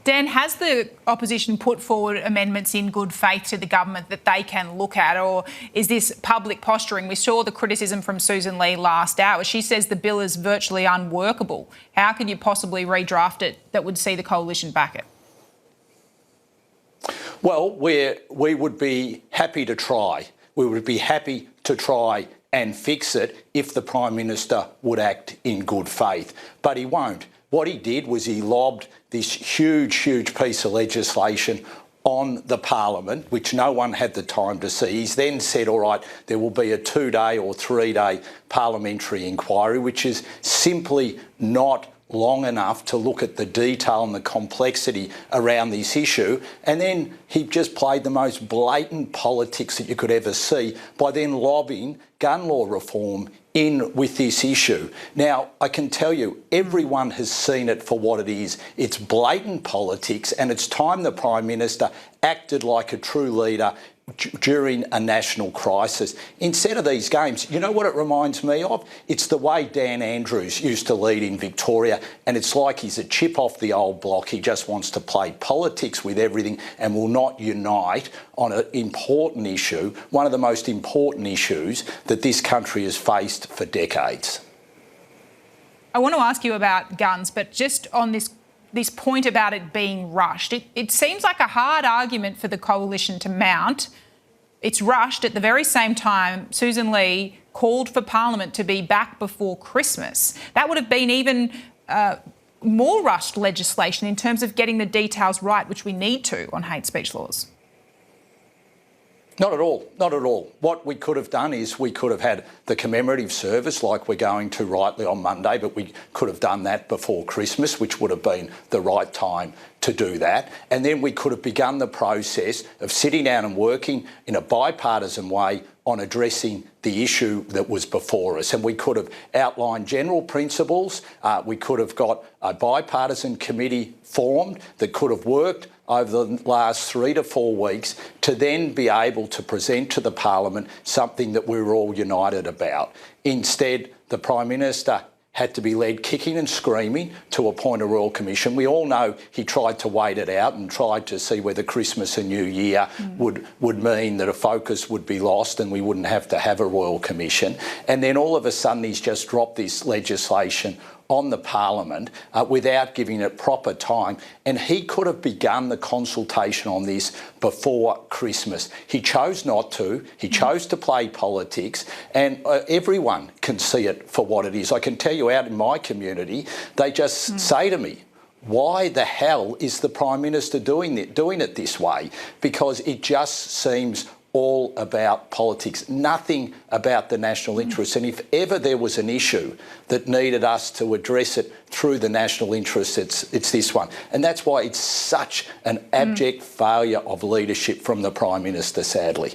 Dan, has the opposition put forward amendments in good faith to the government that they can look at, or is this public posturing? We saw the criticism from Susan Lee last hour. She says the bill is virtually unworkable. How can you possibly redraft it that would see the coalition back it? Well, we would be happy to try. We would be happy to try and fix it if the Prime Minister would act in good faith. But he won't. What he did was he lobbed this huge piece of legislation on the Parliament, which no one had the time to see. He's then said, all right, there will be a 2-day or 3-day parliamentary inquiry, which is simply not long enough to look at the detail and the complexity around this issue. And then he just played the most blatant politics that you could ever see by then lobbying gun law reform in with this issue. Now, I can tell you, everyone has seen it for what it is. It's blatant politics, and it's time the Prime Minister acted like a true leader during a national crisis. Instead of these games, you know what it reminds me of? It's the way Dan Andrews used to lead in Victoria, and it's like he's a chip off the old block. He just wants to play politics with everything and will not unite on an important issue, one of the most important issues that this country has faced for decades. I want to ask you about guns, but just on this point about it being rushed. It seems like a hard argument for the coalition to mount. It's rushed at the very same time Susan Lee called for Parliament to be back before Christmas. That would have been even more rushed legislation in terms of getting the details right, which we need to on hate speech laws. Not at all, not at all. What we could have done is we could have had the commemorative service like we're going to rightly on Monday, but we could have done that before Christmas, which would have been the right time to do that. And then we could have begun the process of sitting down and working in a bipartisan way on addressing the issue that was before us. And we could have outlined general principles. We could have got a bipartisan committee formed that could have worked over the last 3 to 4 weeks to then be able to present to the Parliament something that we were all united about. Instead, the Prime Minister had to be led kicking and screaming to appoint a Royal Commission. We all know he tried to wait it out and tried to see whether Christmas and New Year would mean that a focus would be lost and we wouldn't have to have a Royal Commission. And then all of a sudden he's just dropped this legislation on the Parliament without giving it proper time. And he could have begun the consultation on this before Christmas. He chose not to. He chose to play politics, and everyone can see it for what it is. I can tell you out in my community, they just say to me, why the hell is the Prime Minister doing it this way? Because it just seems all about politics, nothing about the national interest. And if ever there was an issue that needed us to address it through the national interest, it's this one. And that's why it's such an abject failure of leadership from the Prime Minister, sadly.